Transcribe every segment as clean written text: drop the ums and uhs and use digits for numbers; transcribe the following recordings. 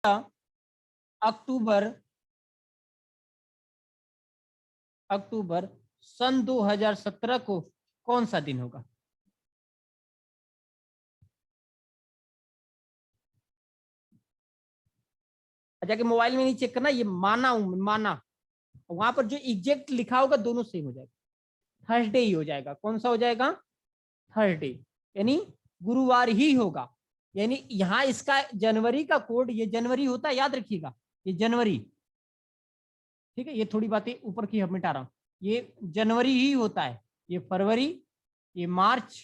अक्टूबर अक्टूबर सन 2017 को कौन सा दिन होगा? जाके मोबाइल में नहीं चेक करना, ये माना हूं, माना वहां पर जो एग्जैक्ट लिखा होगा दोनों सेम हो जाएगा, थर्सडे ही हो जाएगा। कौन सा हो जाएगा? थर्सडे, यानी गुरुवार ही होगा। यानी यहाँ इसका जनवरी का कोड, ये जनवरी होता है, याद रखिएगा, ये जनवरी, ठीक है। ये थोड़ी बातें ऊपर की हम मिटा रहा हूँ, ये जनवरी ही होता है। ये फरवरी, ये मार्च,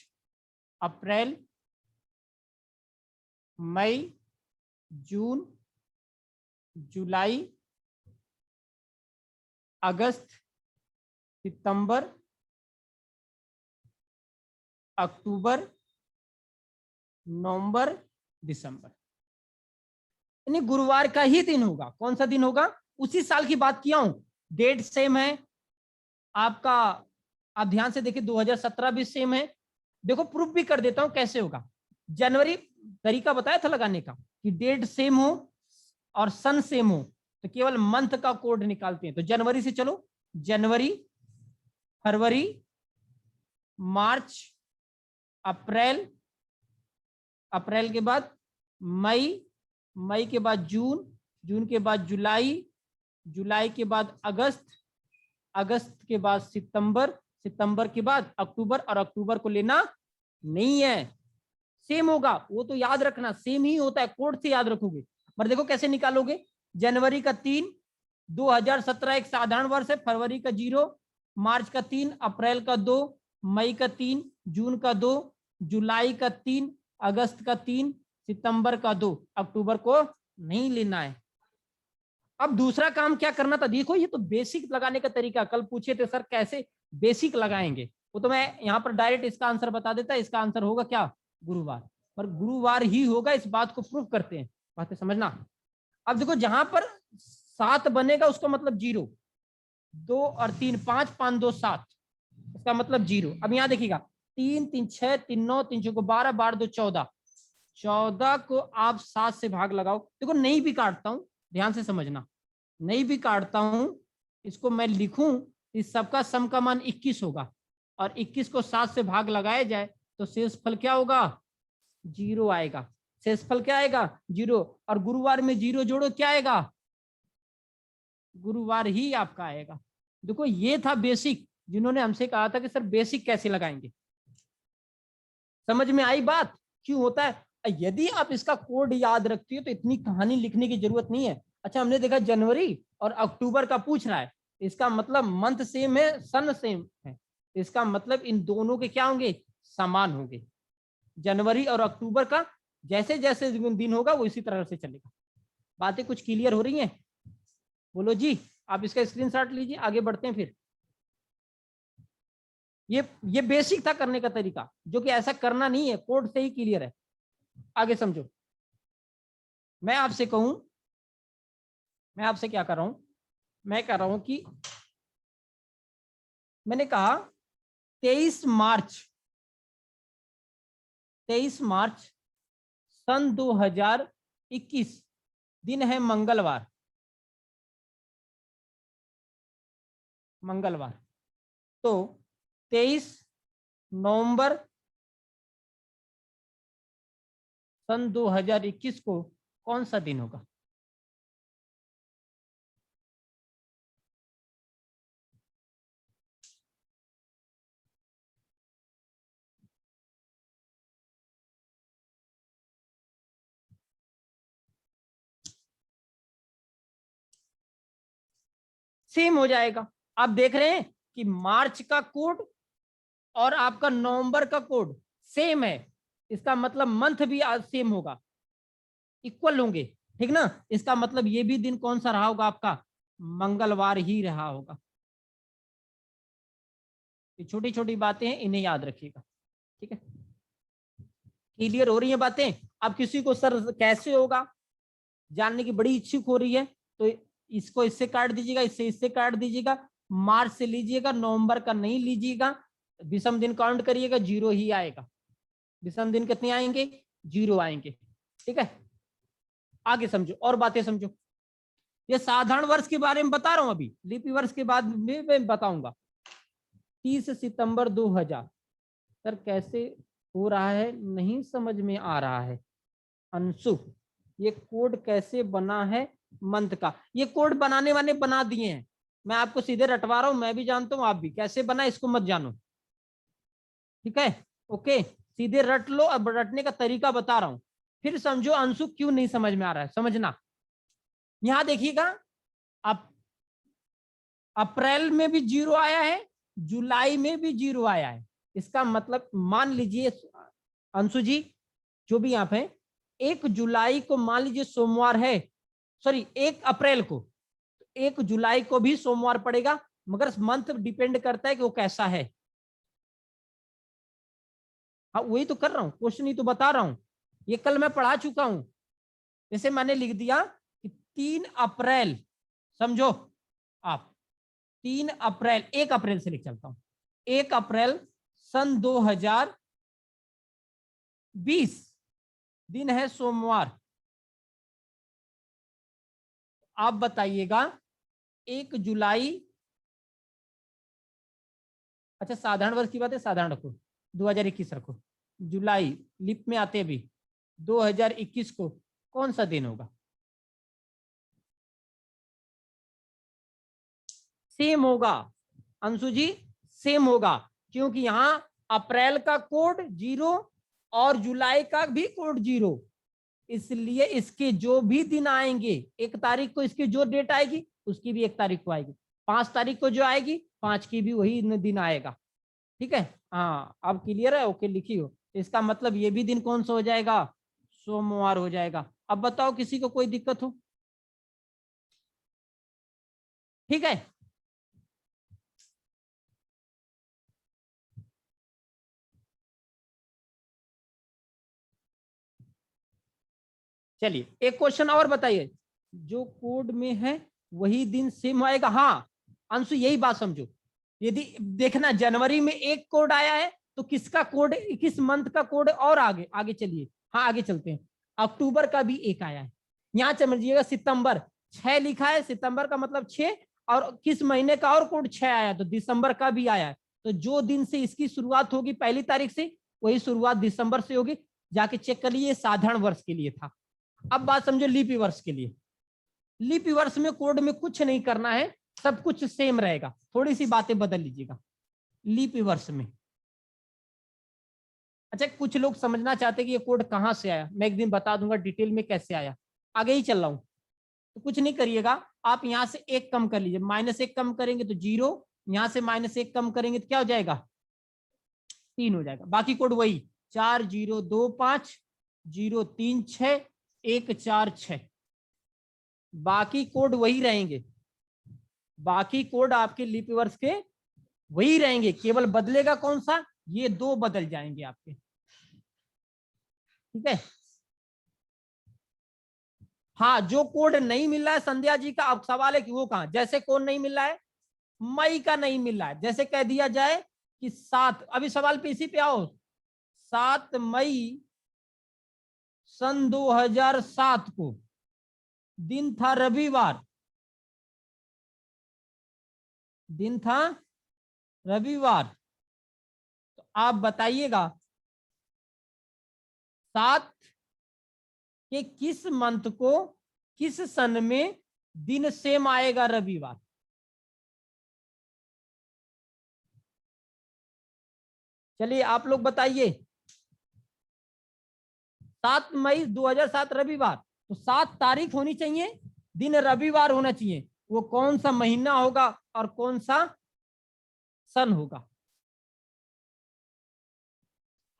अप्रैल, मई, जून, जुलाई, अगस्त, सितंबर, अक्टूबर, नवंबर, दिसंबर, यानी गुरुवार का ही दिन होगा। कौन सा दिन होगा? उसी साल की बात किया हूं, डेट सेम है आपका। आप ध्यान से देखिए, 2017 भी सेम है। देखो प्रूफ भी कर देता हूं कैसे होगा। जनवरी, तरीका बताया था लगाने का, कि डेट सेम हो और सन सेम हो तो केवल मंथ का कोड निकालते हैं। तो जनवरी से चलो, जनवरी, फरवरी, मार्च, अप्रैल, अप्रैल के बाद मई, मई के बाद जून, जून के बाद जुलाई, जुलाई के बाद अगस्त, अगस्त के बाद सितंबर, सितंबर के बाद अक्टूबर, और अक्टूबर को लेना नहीं है, सेम होगा। वो तो याद रखना सेम ही होता है, कोड से याद रखोगे। पर देखो कैसे निकालोगे। जनवरी का 3, 2017 एक साधारण वर्ष है। फरवरी का 0, मार्च का 3, अप्रैल का 2, मई का 3, जून का 2, जुलाई का 3, अगस्त का 3, सितंबर का 2, अक्टूबर को नहीं लेना है। अब दूसरा काम क्या करना था, देखो ये तो बेसिक लगाने का तरीका। कल पूछे थे सर कैसे बेसिक लगाएंगे, वो तो मैं यहाँ पर डायरेक्ट इसका आंसर बता देता। इसका आंसर होगा क्या? गुरुवार। पर गुरुवार ही होगा, इस बात को प्रूव करते हैं, बातें समझना। अब देखो जहां पर 7 बनेगा उसका मतलब 0, 2 और 3, 5, 5, 2, 7, इसका मतलब 0। अब यहाँ देखिएगा, 3, 3, 6, 3, 9, 3, 6 12, 12, 2, 14, 14 को आप 7 से भाग लगाओ। देखो नहीं भी काटता हूं, ध्यान से समझना, नहीं भी काटता हूं, इसको मैं लिखूं, इस सबका सम का मान 21 होगा, और 21 को 7 से भाग लगाया जाए तो शेष फल क्या होगा? 0 आएगा। शेष फल क्या आएगा? 0। और गुरुवार में 0 जोड़ो, क्या आएगा? गुरुवार ही आपका आएगा। देखो ये था बेसिक, जिन्होंने हमसे कहा था कि सर बेसिक कैसे लगाएंगे। समझ में आई बात क्यों होता है? यदि आप इसका कोड याद रखती हो तो इतनी कहानी लिखने की जरूरत नहीं है। अच्छा, हमने देखा जनवरी और अक्टूबर का पूछ रहा है, इसका मतलब मंथ सेम है, सन सेम है, इसका मतलब इन दोनों के क्या होंगे? समान होंगे। जनवरी और अक्टूबर का जैसे जैसे दिन होगा वो इसी तरह से चलेगा। बातें कुछ क्लियर हो रही हैं? बोलो जी। आप इसका स्क्रीनशॉट लीजिए, आगे बढ़ते हैं फिर। ये बेसिक था करने का तरीका, जो कि ऐसा करना नहीं है, कोड से ही क्लियर है। आगे समझो। मैं आपसे कहूं, मैं आपसे क्या कर रहा हूं, मैं कह रहा हूं कि मैंने कहा 23 मार्च, 23 मार्च सन 2021 दिन है मंगलवार, मंगलवार। तो 23 नवंबर सन 2021 को कौन सा दिन होगा? सेम हो जाएगा। आप देख रहे हैं कि मार्च का कोड और आपका नवंबर का कोड सेम है, इसका मतलब मंथ भी आज सेम होगा, इक्वल होंगे, ठीक ना। इसका मतलब ये भी दिन कौन सा रहा होगा आपका? मंगलवार ही रहा होगा। ये छोटी छोटी बातें हैं, इन्हें याद रखिएगा, ठीक है। क्लियर हो रही है बातें? अब किसी को सर कैसे होगा जानने की बड़ी इच्छुक हो रही है, तो इसको इससे काट दीजिएगा, इससे काट दीजिएगा। मार्च से लीजिएगा, नवंबर का नहीं लीजिएगा। विषम दिन काउंट करिएगा, 0 ही आएगा। विषम दिन कितने आएंगे? 0 आएंगे, ठीक है। आगे समझो और बातें समझो। ये साधारण वर्ष के बारे में बता रहा हूं, अभी लीप वर्ष के बाद में मैं बताऊंगा। 30 सितंबर 2000। सर कैसे हो रहा है, नहीं समझ में आ रहा है। अंशु, ये कोड कैसे बना है मंथ का? ये कोड बनाने वाले बना दिए हैं, मैं आपको सीधे रटवा रहा हूं, मैं भी जानता हूं, आप भी। कैसे बना इसको मत जानो, ठीक है? ओके, सीधे रट लो। अब रटने का तरीका बता रहा हूं, फिर समझो अंशु क्यों नहीं समझ में आ रहा है। समझना, यहां देखिएगा, आप अप्रैल में भी 0 आया है, जुलाई में भी 0 आया है। इसका मतलब मान लीजिए अंशु जी, जो भी आप हैं, 1 जुलाई को मान लीजिए सोमवार है, सॉरी 1 अप्रैल को, 1 जुलाई को भी सोमवार पड़ेगा, मगर मंथ डिपेंड करता है कि वो कैसा है। हाँ वही तो कर रहा हूं, क्वेश्चन ही तो बता रहा हूं, ये कल मैं पढ़ा चुका हूं। जैसे मैंने लिख दिया कि 3 अप्रैल, समझो आप, 3 अप्रैल, 1 अप्रैल से लिख चलता हूं, 1 अप्रैल सन 2020, दिन है सोमवार। आप बताइएगा 1 जुलाई, अच्छा साधारण वर्ष की बात है, साधारण रखो, 2021 रखो, जुलाई लिप में आते भी 2021 को कौन सा दिन होगा? सेम होगा अंशु जी, सेम होगा, क्योंकि यहां अप्रैल का कोड 0 और जुलाई का भी कोड 0, इसलिए इसके जो भी दिन आएंगे, 1 तारीख को इसकी जो डेट आएगी उसकी भी 1 तारीख को आएगी, 5 तारीख को जो आएगी 5 की भी वही दिन आएगा। ठीक है, हाँ अब क्लियर है? ओके लिखी हो, इसका मतलब ये भी दिन कौन सा हो जाएगा? सोमवार हो जाएगा। अब बताओ किसी को कोई दिक्कत हो? ठीक है, चलिए एक क्वेश्चन और बताइए, जो कोड में है वही दिन सेम आएगा? हाँ अंशु यही बात समझो, यदि देखना जनवरी में 1 कोड आया है तो किसका कोड, किस मंथ का कोड और आगे आगे चलिए, हाँ आगे चलते हैं, अक्टूबर का भी 1 आया है। यहाँ समझिएगा सितंबर 6 लिखा है, सितंबर का मतलब 6, और किस महीने का और कोड 6 आया, तो दिसंबर का भी आया है। तो जो दिन से इसकी शुरुआत होगी 1 तारीख से, वही शुरुआत दिसंबर से होगी, जाके चेक कर लीजिए, साधारण वर्ष के लिए था। अब बात समझो लीप वर्ष के लिए। लीप वर्ष में कोड में कुछ नहीं करना है, सब कुछ सेम रहेगा, थोड़ी सी बातें बदल लीजिएगा लीप वर्ष में। अच्छा कुछ लोग समझना चाहते हैं कि ये कोड कहां से आया, मैं एक दिन बता दूंगा डिटेल में कैसे आया, आगे ही चल रहा हूं। तो कुछ नहीं करिएगा, आप यहां से 1 कम कर लीजिए, -1 कम करेंगे तो 0, यहां से -1 कम करेंगे तो क्या हो जाएगा? 3 हो जाएगा। बाकी कोड वही 4025 036 146, बाकी कोड वही रहेंगे, बाकी कोड आपके लीप वर्ष के वही रहेंगे, केवल बदलेगा कौन सा? ये 2 बदल जाएंगे आपके, ठीक है? हाँ जो कोड नहीं मिल रहा है संध्या जी का, अब सवाल है कि वो कहां, जैसे कोड नहीं मिल रहा है, मई का नहीं मिल रहा है, जैसे कह दिया जाए कि 7, अभी सवाल पे इसी पे आओ, 7 मई सन 2007 को दिन था रविवार, दिन था रविवार, तो आप बताइएगा 7 के किस मंथ को, किस सन में दिन सेम आएगा रविवार? चलिए आप लोग बताइए, 7 मई 2007 रविवार, तो 7 तारीख होनी चाहिए, दिन रविवार होना चाहिए, वो कौन सा महीना होगा और कौन सा सन होगा?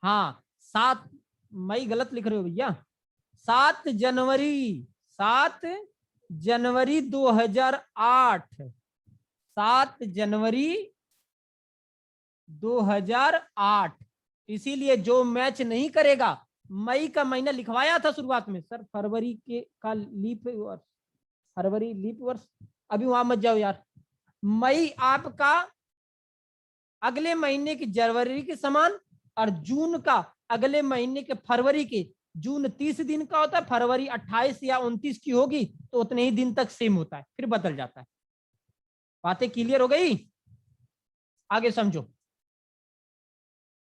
हाँ 7 मई गलत लिख रहे हो भैया, 7 जनवरी, 7 जनवरी 2008, 7 जनवरी 2008। इसीलिए जो मैच नहीं करेगा, मई का महीना लिखवाया था शुरुआत में, सर फरवरी के का लीप वर्ष, फरवरी लीप वर्ष, अभी वहां मत जाओ यार, मई आपका अगले महीने की जनवरी के समान, और जून का अगले महीने के फरवरी के जून 30 दिन का होता है, फरवरी 28 या 29 की होगी तो उतने ही दिन तक सेम होता है, फिर बदल जाता है। बातें क्लियर हो गई? आगे समझो।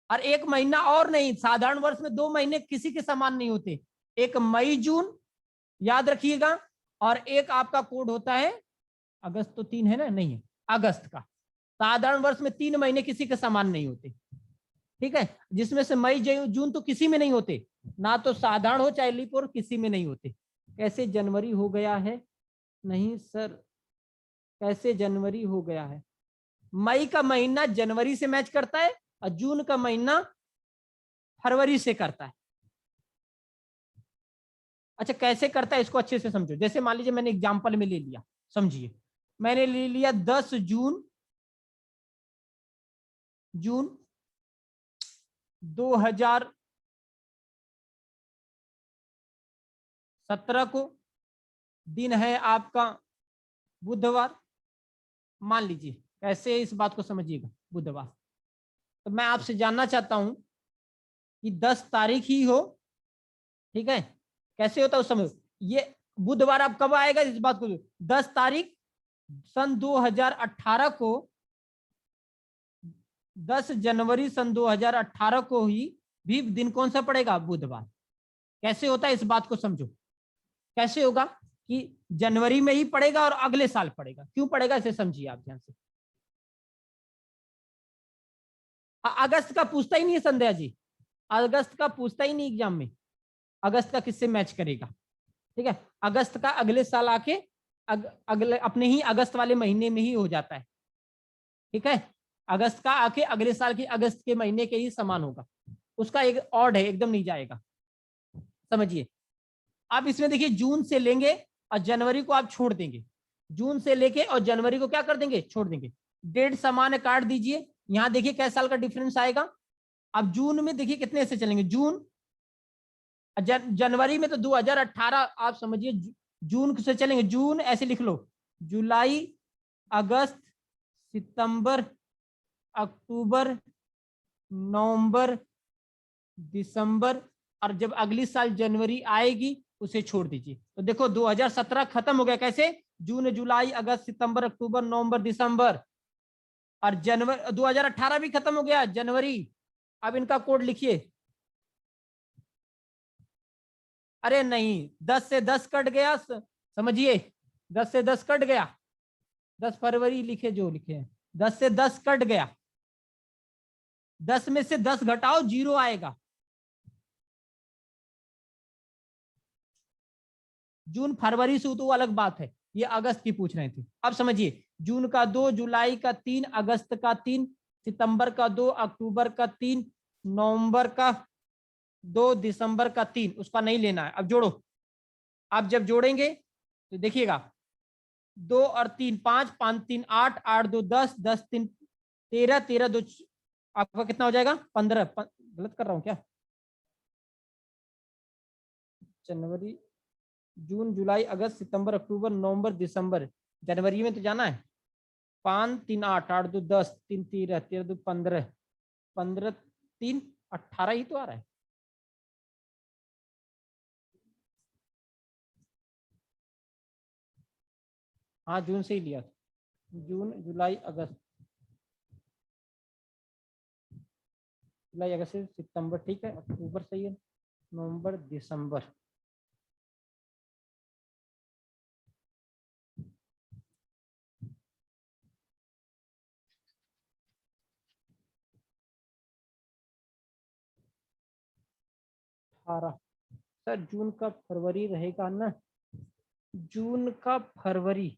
और एक महीना और नहीं, साधारण वर्ष में 2 महीने किसी के समान नहीं होते। एक मई जून याद रखिएगा, और एक आपका कोड होता है अगस्त, तो 3 है ना, नहीं है, अगस्त का। साधारण वर्ष में 3 महीने किसी के समान नहीं होते, ठीक है, जिसमें से मई जून तो किसी में नहीं होते, ना तो साधारण हो चाहे लीप और किसी में नहीं होते। कैसे जनवरी हो गया है? नहीं सर, कैसे जनवरी हो गया है? मई का महीना जनवरी से मैच करता है और जून का महीना फरवरी से करता है। अच्छा, कैसे करता है इसको अच्छे से समझो। जैसे मान लीजिए मैंने एग्जाम्पल में ले लिया, समझिए, मैंने ले लिया 10 जून, जून 2017 को, दिन है आपका बुधवार, मान लीजिए। कैसे इस बात को समझिएगा, बुधवार। तो मैं आपसे जानना चाहता हूं कि 10 तारीख ही हो, ठीक है, कैसे होता है उस समय, ये बुधवार आप कब आएगा इस बात को, 10 तारीख सन 2018 को, 10 जनवरी सन 2018 को ही भी दिन कौन सा पड़ेगा, बुधवार। कैसे होता है इस बात को समझो। कैसे होगा कि जनवरी में ही पड़ेगा और अगले साल पड़ेगा, क्यों पड़ेगा इसे समझिए आप ध्यान से। अगस्त का पूछता ही नहीं है संध्या जी, अगस्त का पूछता ही नहीं एग्जाम में, अगस्त का किससे मैच करेगा, ठीक है। अगस्त का अगले साल आके अगले अपने ही अगस्त वाले महीने में ही हो जाता है, ठीक है। अगस्त का आके अगले साल के अगस्त के महीने के ही समान होगा, उसका एक ऑड है, एकदम नहीं जाएगा, समझिए। आप इसमें देखिए, जून से लेंगे और जनवरी को आप छोड़ देंगे, जून से लेके और जनवरी को क्या कर देंगे, छोड़ देंगे। डेट समान है, काट दीजिए। यहां देखिए कैसे साल का डिफरेंस आएगा। अब जून में देखिए कितने से चलेंगे, जून, जनवरी में तो 2018 आप समझिए, जून से चलेंगे, जून ऐसे लिख लो, जुलाई, अगस्त, सितंबर, अक्टूबर, नवंबर, दिसंबर, और जब अगली साल जनवरी आएगी उसे छोड़ दीजिए। तो देखो 2017 खत्म हो गया, कैसे, जून, जुलाई, अगस्त, सितंबर, अक्टूबर, नवंबर, दिसंबर, और जनवरी 2018 भी खत्म हो गया, जनवरी। अब इनका कोड लिखिए। अरे नहीं, 10 से 10 कट गया, समझिए, 10 से 10 कट गया, 10 फरवरी लिखे जो लिखे, 10 से 10 कट गया, 10 में से 10 घटाओ, 0 आएगा। जून फरवरी से तो अलग बात है, ये अगस्त की पूछ रहे थे। अब समझिए, जून का 2, जुलाई का 3, अगस्त का 3, सितंबर का 2, अक्टूबर का 3, नवंबर का 2, दिसंबर का 3, उसका नहीं लेना है। अब जोड़ो, आप जब जोड़ेंगे तो देखिएगा, 2 और 3 5, 5 3 8, 8 2 10, 10 3 13, 13 2 आपका कितना हो जाएगा, 15। गलत कर रहा हूँ क्या, जनवरी, जून, जुलाई, अगस्त, सितंबर, अक्टूबर, नवंबर, दिसंबर, जनवरी में तो जाना है। 5 3 8, 8 2 10, 3 13, 13 2 15, 15 3 18 ही तो आ रहा है। हाँ, जून से ही लिया, जून, जुलाई, अगस्त, जुलाई, अगस्त, सितंबर, ठीक है, अक्टूबर सही है, नवंबर, दिसंबर। अठारह, सर जून का फरवरी रहेगा ना, जून का फरवरी,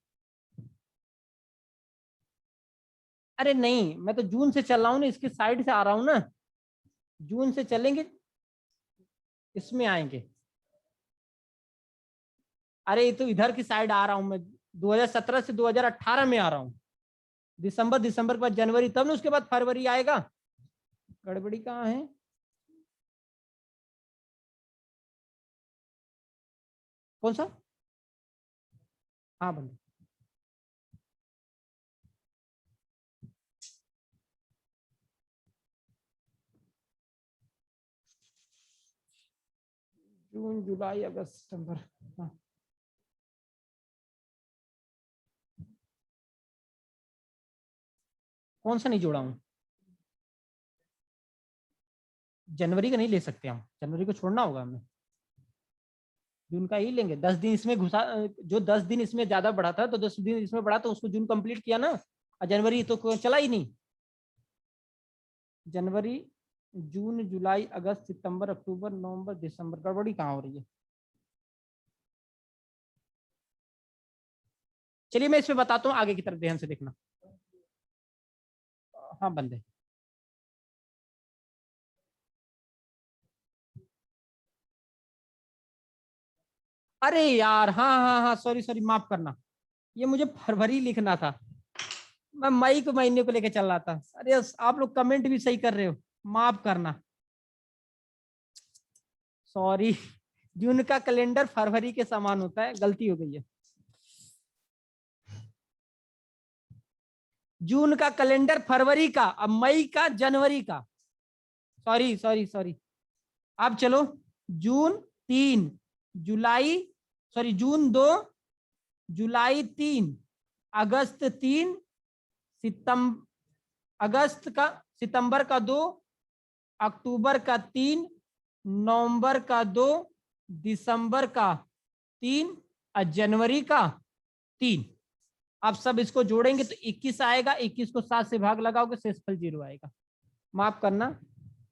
अरे नहीं, मैं तो जून से चल रहा हूँ ना, इसके साइड से आ रहा हूँ ना, जून से चलेंगे, इसमें आएंगे। अरे ये तो इधर की साइड आ रहा हूँ मैं, 2017 से 2018 में आ रहा हूँ, दिसंबर, दिसंबर के बाद जनवरी, तब ना उसके बाद फरवरी आएगा। गड़बड़ी कहाँ है, कौन सा, हाँ बंद, जून जुलाई अगस्त सितंबर, हाँ। कौन सा नहीं जोड़ा हूं? जनवरी का नहीं ले सकते हम, जनवरी को छोड़ना होगा हमें, जून का ही लेंगे। 10 दिन इसमें घुसा, जो 10 दिन इसमें ज्यादा बढ़ा था तो 10 दिन इसमें बढ़ा तो उसको जून कंप्लीट किया ना, और जनवरी तो चला ही नहीं। जनवरी, जून जुलाई अगस्त सितंबर अक्टूबर नवंबर दिसंबर, गड़बड़ी कहाँ हो रही है? चलिए मैं इसमें बताता हूँ, आगे की तरफ ध्यान से देखना। हाँ बंद है। अरे यार, हाँ हाँ हाँ, सॉरी सॉरी, माफ करना, ये मुझे फरवरी लिखना था, मैं मई के महीने को लेकर चल रहा था। अरे आप लोग कमेंट भी सही कर रहे हो, माफ करना, सॉरी। जून का कैलेंडर फरवरी के समान होता है, गलती हो गई है। जून का कैलेंडर फरवरी का, अब मई का जनवरी का, सॉरी सॉरी सॉरी। अब चलो, जून 3, जुलाई, सॉरी जून 2, जुलाई 3, अगस्त 3, सितंबर, अगस्त का, सितंबर का 2, अक्टूबर का 3, नवंबर का 2, दिसंबर का 3 और जनवरी का 3। आप सब इसको जोड़ेंगे तो 21 आएगा, 21 को 7 से भाग लगाओगे, शेषफल 0 आएगा। माफ करना,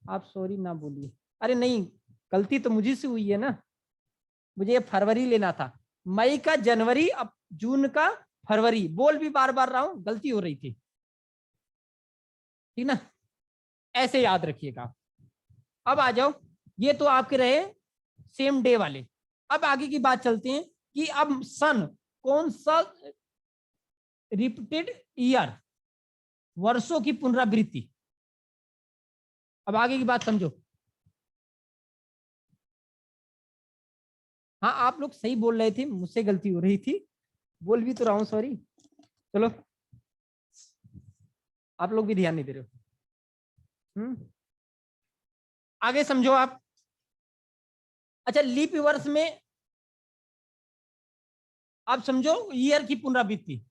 आप सॉरी ना बोलिए। अरे नहीं, गलती तो मुझे से हुई है ना, मुझे ये फरवरी लेना था, मई का जनवरी, अब जून का फरवरी, बोल भी बार बार रहा हूं, गलती हो रही थी, ठीक ना? ऐसे याद रखिएगा। अब आ जाओ, ये तो आपके रहे सेम डे वाले। अब आगे की बात चलते हैं कि अब सन, कौन सा रिपीटेड ईयर, वर्षों की पुनरावृत्ति। अब आगे की बात समझो। हाँ आप लोग सही बोल रहे थे, मुझसे गलती हो रही थी, बोल भी तो रहा हूं, सॉरी। चलो, आप लोग भी ध्यान नहीं दे रहे हो। आगे समझो आप। अच्छा, लीप वर्ष में आप समझो ईयर की पुनरावृत्ति,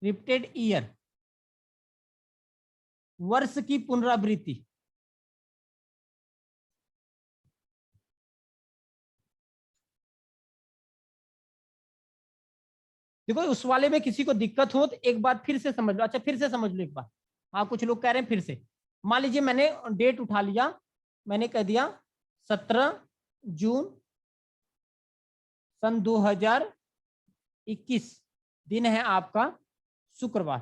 रिपीटेड ईयर, वर्ष की पुनरावृत्ति। देखो उस वाले में किसी को दिक्कत हो तो एक बार फिर से समझ लो। अच्छा फिर से समझ लो एक बार। हाँ कुछ लोग कह रहे हैं फिर से। मान लीजिए मैंने डेट उठा लिया, मैंने कह दिया 17 जून सन 2021, दिन है आपका शुक्रवार।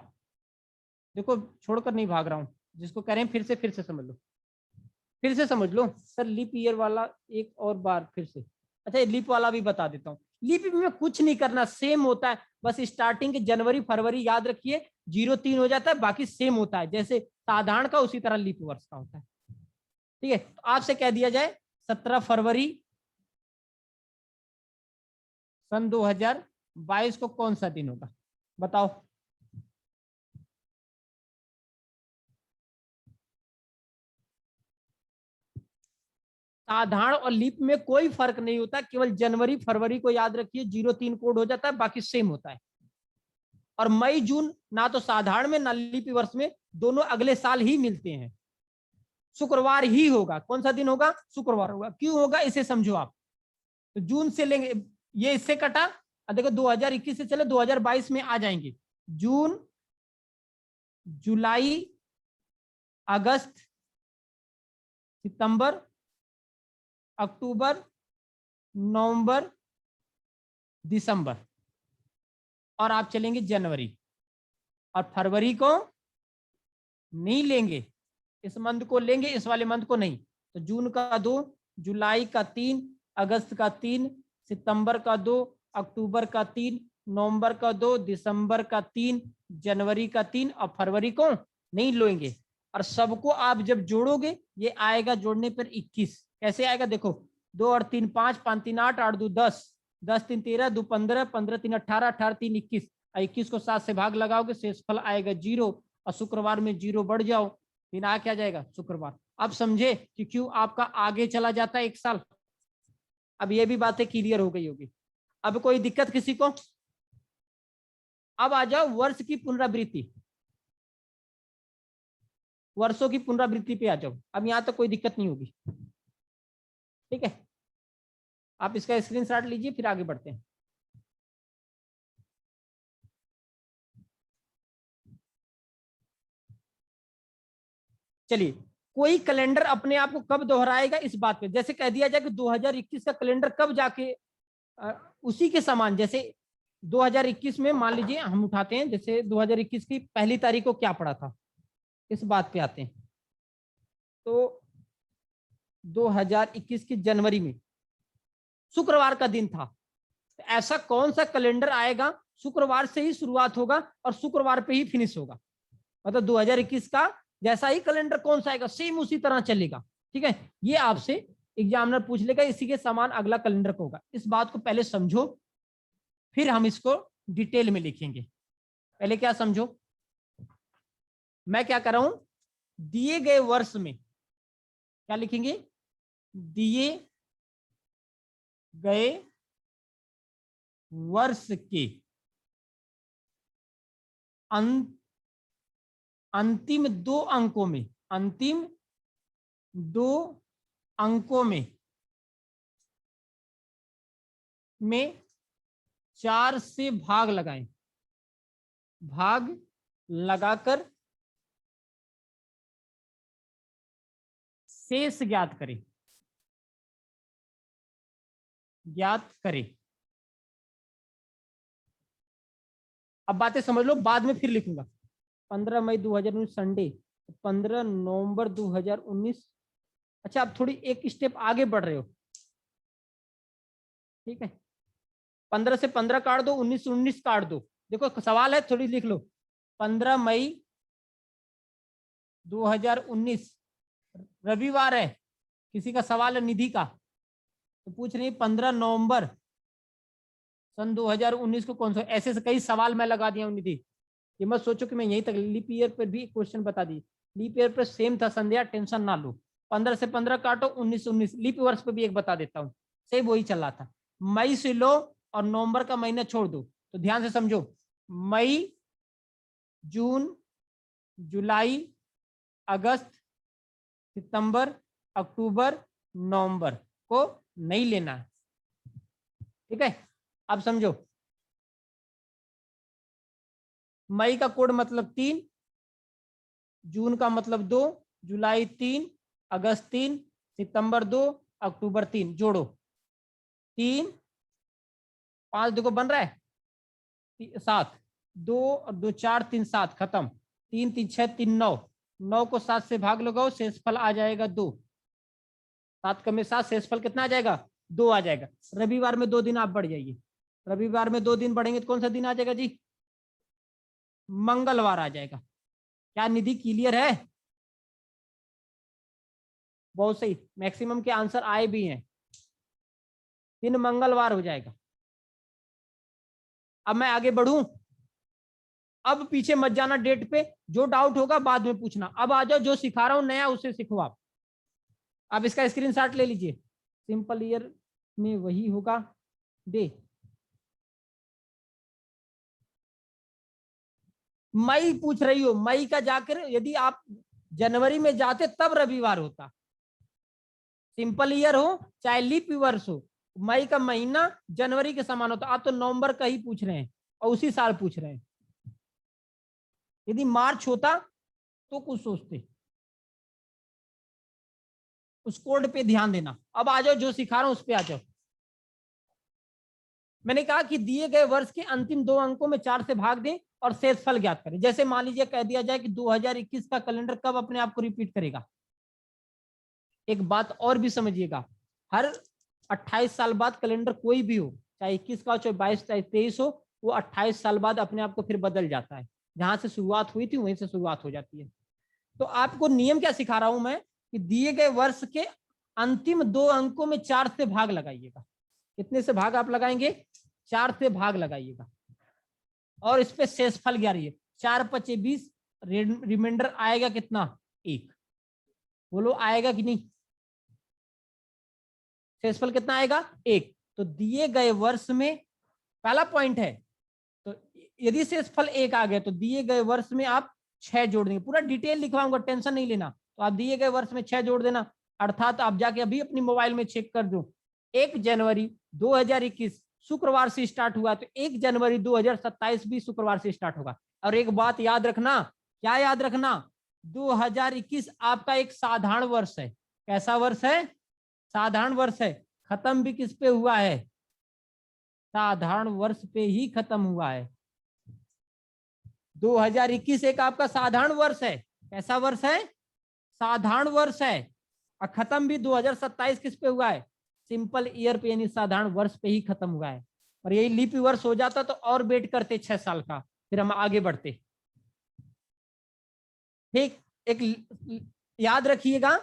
देखो छोड़कर नहीं भाग रहा हूं, जिसको कह रहे हैं फिर से समझ लो, फिर से समझ लो। सर लीप ईयर वाला एक और बार फिर से। अच्छा लीप वाला भी बता देता हूँ। लीप में कुछ नहीं करना, सेम होता है, बस स्टार्टिंग के जनवरी फरवरी याद रखिए, 0-3 हो जाता है, बाकी सेम होता है, जैसे साधारण का उसी तरह लीप वर्ष का होता है। ठीक है, तो आपसे कह दिया जाए 17 फरवरी सन 2022 को कौन सा दिन होगा, बताओ। साधारण और लीप में कोई फर्क नहीं होता, केवल जनवरी फरवरी को याद रखिए, 0-3 कोड हो जाता है, बाकी सेम होता है। और मई जून ना तो साधारण में ना लीप वर्ष में, दोनों अगले साल ही मिलते हैं, शुक्रवार ही होगा। कौन सा दिन होगा? शुक्रवार होगा। क्यों होगा इसे समझो आप। तो जून से लेंगे, ये इससे कटा, देखो 2021 से चले 2022 में आ जाएंगे। जून जुलाई अगस्त सितंबर अक्टूबर नवंबर दिसंबर, और आप चलेंगे जनवरी, और फरवरी को नहीं लेंगे, इस मंथ को लेंगे, इस वाले मंथ को नहीं। तो जून का 2, जुलाई का 3, अगस्त का 3, सितंबर का 2, अक्टूबर का 3, नवंबर का 2, दिसंबर का 3, जनवरी का 3, और फरवरी को नहीं लेंगे। और सबको आप जब जोड़ोगे ये आएगा जोड़ने पर 21। कैसे आएगा देखो, 2 और 3 5, 5 3 8, 8 2 10, 10 3 13, 2 15, 15 3 18, 18 3 21, 21 को 7 से भाग लगाओगे, शेषफल आएगा 0, और शुक्रवार में 0 बढ़ जाओ, दिन आ क्या जाएगा शुक्रवार। आप समझे कि क्यों आपका आगे चला जाता है 1 साल। अब ये भी बातें क्लियर हो गई होगी। अब कोई दिक्कत किसी को? अब आ जाओ वर्ष की पुनरावृत्ति, वर्षों की पुनरावृत्ति पे आ जाओ। अब यहां तक कोई दिक्कत नहीं होगी, ठीक है। आप इसका स्क्रीनशॉट लीजिए, फिर आगे बढ़ते हैं। चलिए, कोई कैलेंडर अपने आप को कब दोहराएगा इस बात पे, जैसे कह दिया जाए कि 2021 का कैलेंडर कब जाके उसी के समान, जैसे 2021 में मान लीजिए हम उठाते हैं, जैसे 2021 की पहली तारीख को क्या पड़ा था, इस बात पे आते हैं। तो 2021 की जनवरी में शुक्रवार का दिन था। तो ऐसा कौन सा कैलेंडर आएगा शुक्रवार से ही शुरुआत होगा और शुक्रवार पे ही फिनिश होगा, मतलब 2021 का जैसा ही कैलेंडर कौन सा आएगा सेम उसी तरह चलेगा, ठीक है। ये आपसे एग्जामिनर पूछ लेगा, इसी के समान अगला कैलेंडर होगा। इस बात को पहले समझो, फिर हम इसको डिटेल में लिखेंगे। पहले क्या समझो, मैं क्या कर रहा हूं, दिए गए वर्ष में क्या लिखेंगे, दिए गए वर्ष के अंतिम 2 अंकों में, अंतिम 2 अंकों में 4 से भाग लगाएं, भाग लगाकर शेष ज्ञात करें, ज्ञात करें। अब बातें समझ लो, बाद में फिर लिखूंगा। 15 मई 2019 संडे, 15 नवंबर 2019। अच्छा, आप थोड़ी एक स्टेप आगे बढ़ रहे हो, ठीक है। 15 से 15 काट दो, 19 से 19 काट दो। देखो सवाल है, थोड़ी लिख लो। 15 मई 2019 रविवार है, किसी का सवाल है निधि का, तो पूछ रही 15 नवंबर सन 2019 को कौन सा, ऐसे से कई सवाल मैं लगा दिया हूँ निधि। ये मत सोचो कि मैं यहीं तक, लीप ईयर पर भी क्वेश्चन बता दी, लीप ईयर पर सेम था संध्या, टेंशन ना लो। 15 से 15 काटो, 19 19, लीप वर्ष पे भी एक बता देता हूँ, सेम वही चल रहा था। मई से लो और नवंबर का महीना छोड़ दो, तो ध्यान से समझो, मई, जून, जुलाई, अगस्त, सितंबर, अक्टूबर, नवंबर को नहीं लेना है, ठीक है। अब समझो, मई का कोड मतलब 3, जून का मतलब 2, जुलाई 3, अगस्त 3, सितंबर 2, अक्टूबर 3, जोड़ो 3, 5 2 को बन रहा है 7, 2 और 2 4 3 7, खत्म। 3 3 6 3 9, 9 को 7 से भाग लगाओ, शेषफल आ जाएगा 2। 7 का में 7, शेषफल कितना आ जाएगा, 2 आ जाएगा। रविवार में 2 दिन आप बढ़ जाइए, रविवार में 2 दिन बढ़ेंगे तो कौन सा दिन आ जाएगा जी, मंगलवार आ जाएगा। क्या निधि क्लियर है? बहुत सही, मैक्सिमम के आंसर आए भी हैं, दिन मंगलवार हो जाएगा। अब मैं आगे बढ़ूं, अब पीछे मत जाना डेट पे, जो डाउट होगा बाद में पूछना। अब आ जाओ, जो सिखा रहा हूं नया उसे सीखो आप इसका स्क्रीनशॉट ले लीजिए। सिंपल ईयर में वही होगा डे, मई पूछ रही हो, मई का जाकर यदि आप जनवरी में जाते तब रविवार होता, सिंपल ईयर हो चाहे लीप वर्ष हो, मई का महीना जनवरी के समान होता। आप तो नवंबर का ही पूछ रहे हैं और उसी साल पूछ रहे हैं। यदि मार्च होता तो कुछ सोचते, उस कोड पे ध्यान देना। अब आ जाओ, जो सिखा रहा हूं उस पे आ जाओ। मैंने कहा कि दिए गए वर्ष के अंतिम 2 अंकों में 4 से भाग दें और शेषफल ज्ञात करें। जैसे मान लीजिए कह दिया जाए कि 2021 का कैलेंडर कब अपने आप को रिपीट करेगा। एक बात और भी समझिएगा, हर 28 साल बाद कैलेंडर कोई भी हो, चाहे 21 का हो, चाहे 22, चाहे 23 हो, वो 28 साल बाद अपने आप को फिर बदल जाता है। जहां से शुरुआत हुई थी वहीं से शुरुआत हो जाती है। तो आपको नियम क्या सिखा रहा हूं मैं, कि दिए गए वर्ष के अंतिम 2 अंकों में 4 से भाग लगाइएगा। कितने से भाग आप लगाएंगे, 4 से भाग लगाइएगा और इस पे शेषफल ज्ञात, 4 × 5 = 20, रिमाइंडर आएगा कितना, 1। बोलो आएगा कि नहीं? शेषफल कितना आएगा? 1। तो दिए गए वर्ष में पहला पॉइंट है, तो यदि शेषफल 1 आ गया तो दिए गए वर्ष में आप 6 जोड़ देंगे। पूरा डिटेल लिखवाऊंगा, टेंशन नहीं लेना। तो आप दिए गए वर्ष में 6 जोड़ देना, अर्थात आप जाके अभी अपनी मोबाइल में चेक कर दो। 1 जनवरी 2021 शुक्रवार से स्टार्ट हुआ, तो 1 जनवरी 2027 भी शुक्रवार से स्टार्ट होगा। और एक बात याद रखना, क्या याद रखना? 2021 आपका एक साधारण वर्ष है। कैसा वर्ष है? साधारण वर्ष है। खत्म भी किस पे हुआ है? साधारण वर्ष पे ही खत्म हुआ है। 2021 एक आपका साधारण वर्ष है। कैसा वर्ष है? साधारण वर्ष है। और खत्म भी 2027 किस पे हुआ है? सिंपल ईयर पे, यानी साधारण वर्ष पे ही खत्म हुआ है। और यही लीप वर्ष हो जाता तो और वेट करते 6 साल का, फिर हम आगे बढ़ते। ठीक, एक याद रखिएगा,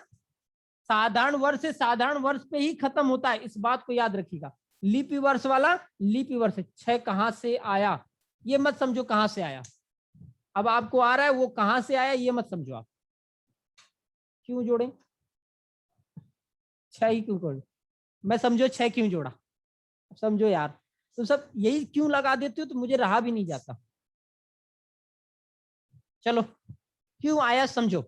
साधारण वर्ष से साधारण वर्ष पे ही खत्म होता है, इस बात को याद रखिएगा। लीप वर्ष वाला लीप वर्ष 6 कहां से आया ये मत समझो कहां से आया। अब आपको आ रहा है वो कहां से आया ये मत समझो। आप क्यों जोड़े 6 ही क्यों जोड़े? मैं समझो 6 क्यों जोड़ा, समझो यार। तो सब यही क्यों लगा देते हो तो मुझे रहा भी नहीं जाता। चलो क्यों आया समझो।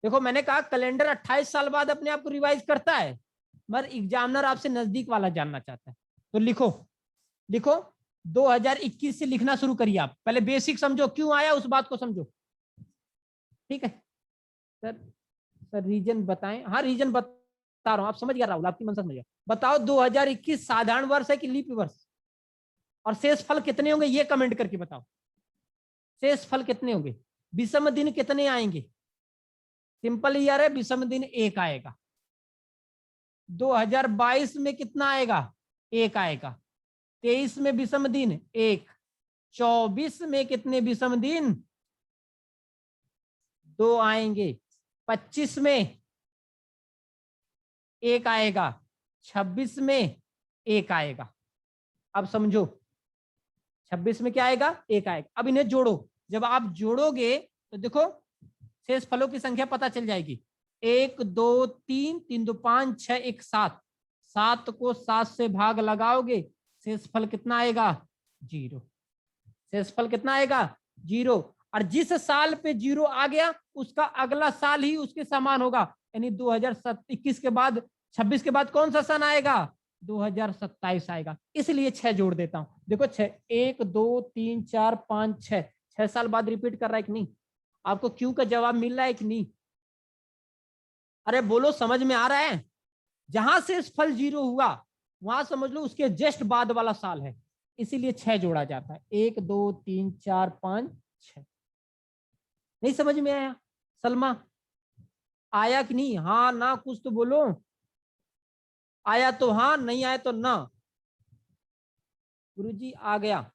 देखो मैंने कहा कैलेंडर 28 साल बाद अपने आप को रिवाइज करता है, मगर एग्जामिनर आपसे नजदीक वाला जानना चाहता है। तो लिखो लिखो 2021 से लिखना शुरू करिए। आप पहले बेसिक समझो, क्यों आया उस बात को समझो। ठीक है सर रीजन बताएं। हाँ रीजन बता रहा हूं, आप समझ गया राहुल, आपकी मन समझ गया। बताओ 2021 साधारण वर्ष है कि लीप वर्ष? और शेष फल कितने होंगे ये कमेंट करके बताओ। शेष फल कितने होंगे? विषम दिन कितने आएंगे? सिंपल ईयर है, विषम दिन 1 आएगा। 2022 में कितना आएगा? 1 आएगा। 23 में विषम दिन 1। 24 में कितने विषम दिन? 2 आएंगे। 25 में 1 आएगा। 26 में 1 आएगा। अब समझो 26 में क्या आएगा? 1 आएगा। अब इन्हें जोड़ो, जब आप जोड़ोगे तो देखो शेष फलों की संख्या पता चल जाएगी। 1 2 3 3 2 5 6 1 7। 7 को 7 से भाग लगाओगे, शेष फल कितना आएगा? 0। शेष फल कितना आएगा? 0। और जिस साल पे 0 आ गया उसका अगला साल ही उसके समान होगा, यानी 2021 के बाद 26 के बाद कौन सा सन आएगा? 2027 आएगा। इसलिए 6 जोड़ देता हूं। देखो 6 1 2 3 4 5 6 साल बाद रिपीट कर रहा है कि नहीं? आपको क्यों का जवाब मिल रहा है कि नहीं? अरे बोलो समझ में आ रहा है? जहां से फल 0 हुआ वहां समझ लो उसके जस्ट बाद वाला साल है, इसीलिए 6 जोड़ा जाता है। 1 2 3 4 5 6। नहीं समझ में आया? सलमा आया कि नहीं? हाँ ना कुछ तो बोलो। आया तो हाँ, नहीं आया तो ना। गुरुजी आ गया।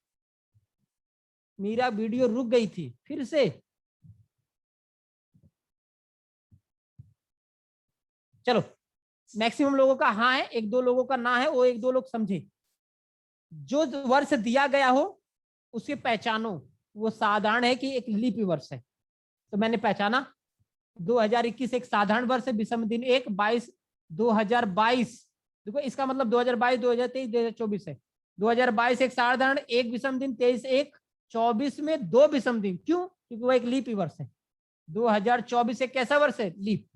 मेरा वीडियो रुक गई थी फिर से। चलो मैक्सिमम लोगों का हाँ है, 1-2 लोगों का ना है, वो 1-2 लोग समझे। जो वर्ष दिया गया हो उसे पहचानो, वो साधारण है कि एक लीप वर्ष है। तो मैंने पहचाना 2021 एक साधारण वर्ष है, विषम दिन 1 22 2022। देखो इसका मतलब 2022 2023 2024 है। 2022 एक साधारण, 1 विषम दिन, 23 1, 24 में 2 विषम दिन। क्यों? क्योंकि वो एक लीप वर्ष है। 2024 एक कैसा वर्ष है? लीप।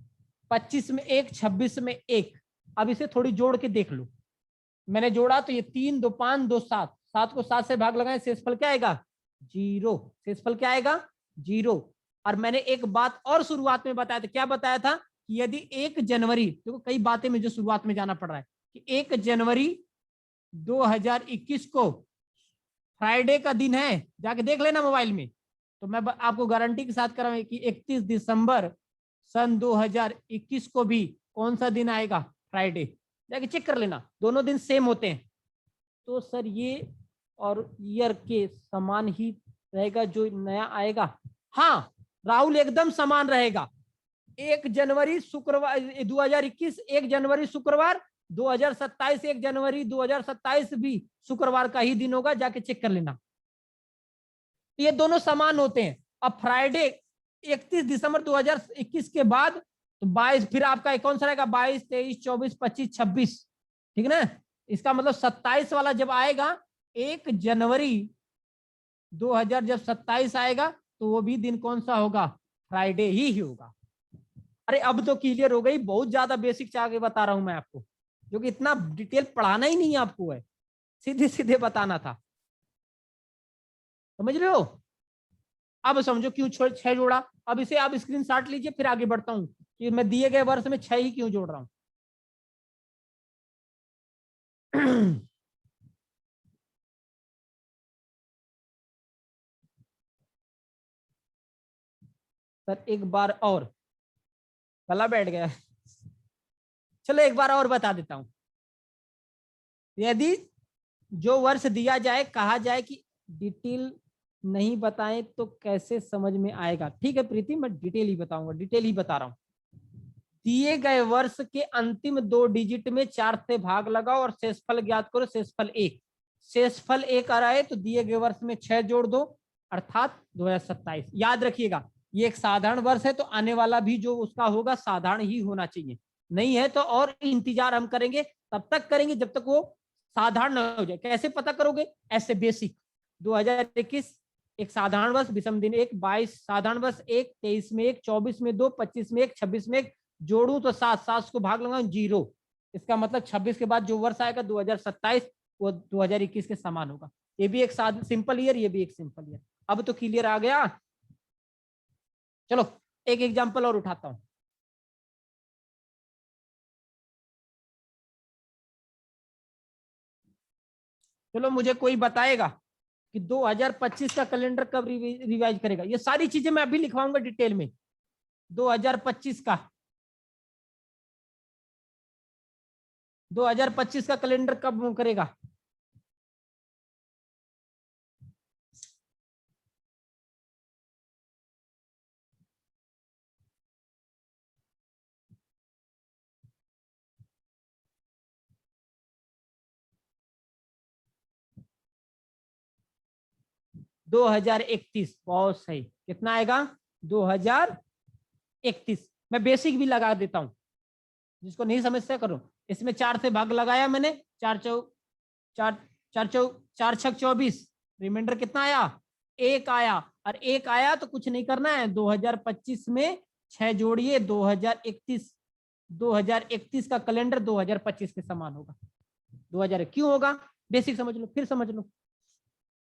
25 में 1, 26 में 1। अब इसे थोड़ी जोड़ के देख लो। मैंने जोड़ा तो ये 3 2 5 2 7। 7 को 7 से भाग लगाए, शेषफल क्या आएगा? 0। शेषफल क्या आएगा? 0। और मैंने एक बात और शुरुआत में बताया था। क्या बताया था? कि यदि 1 जनवरी, देखो कई बातें मुझे शुरुआत में जाना पड़ रहा है, कि 1 जनवरी 2021 को फ्राइडे का दिन है, जाके देख लेना मोबाइल में। तो मैं आपको गारंटी के साथ कर रहा हूं कि 31 दिसंबर सन 2021 को भी कौन सा दिन आएगा? फ्राइडे। जाके चेक कर लेना, दोनों दिन सेम होते हैं। तो सर ये और ईयर के समान ही रहेगा जो नया आएगा? हाँ राहुल एकदम समान रहेगा। 1 जनवरी शुक्रवार 2021 1 जनवरी शुक्रवार, 2027 1 जनवरी 2027 भी शुक्रवार का ही दिन होगा, जाके चेक कर लेना। ये दोनों समान होते हैं। अब फ्राइडे 31 दिसंबर 2021 के बाद तो 22, फिर आपका कौन सा रहेगा 22, 23, 24, 25, 26, ठीक है ना। इसका मतलब 27 वाला जब आएगा 1 जनवरी 2000 जब 27 आएगा तो वो भी दिन कौन सा होगा, फ्राइडे ही होगा। अरे अब तो क्लियर हो गई, बहुत ज्यादा बेसिक से आगे बता रहा हूं मैं आपको, जो कि इतना डिटेल पढ़ाना ही नहीं है आपको, है सीधे सीधे बताना था, समझ रहे हो। अब समझो क्यों 6 जोड़ा। अब इसे आप स्क्रीनशॉट लीजिए, फिर आगे बढ़ता हूं कि मैं दिए गए वर्ष में 6 ही क्यों जोड़ रहा हूं। सर एक बार और, गला बैठ गया, चलो एक बार और बता देता हूं। यदि जो वर्ष दिया जाए कहा जाए कि डिटेल नहीं बताएं तो कैसे समझ में आएगा। ठीक है प्रीति, मैं डिटेल ही बताऊंगा, डिटेल ही बता रहा हूं। दिए गए वर्ष के अंतिम 2 डिजिट में 4 से भाग लगाओ और शेषफल ज्ञात करो। शेषफल 1, शेषफल 1 आ रहा है तो दिए गए वर्ष में 6 जोड़ दो, अर्थात 2027। याद रखिएगा ये एक साधारण वर्ष है तो आने वाला भी जो उसका होगा साधारण ही होना चाहिए, नहीं है तो और इंतजार हम करेंगे, तब तक करेंगे जब तक वो साधारण न हो जाए। कैसे पता करोगे, ऐसे बेसिक 2021 एक साधारण वर्ष, विषम दिन 1, 22 साधारण वर्ष 1, 23 में 1, 24 में 2, 25 में 1, 26 में 1, जोड़ू तो 7, 7 को भाग लगाऊं 0। इसका मतलब 26 के बाद जो वर्ष आएगा 2027 वो 2021 के समान होगा। ये भी एक सिंपल ईयर, ये भी एक सिंपल ईयर। अब तो क्लियर आ गया। चलो एक एग्जांपल और उठाता हूं। चलो मुझे कोई बताएगा कि 2025 का कैलेंडर कब रिवाइज करेगा। ये सारी चीजें मैं अभी लिखवाऊंगा डिटेल में। 2025 का 2025 का कैलेंडर कब करेगा। दो 2031, बहुत सही। कितना आएगा 2031। मैं बेसिक भी लगा देता हूं, जिसको नहीं समझता करो। इसमें 4 से भाग लगाया मैंने, 4 चौ 4 4 चौ 4 छक 24, रिमाइंडर कितना आया 1 आया। और 1 आया तो कुछ नहीं करना है, 2025 में 6 जोड़िए, 2031 का कैलेंडर 2025 के समान होगा। 2000 क्यों होगा, बेसिक समझ लो फिर समझ लो।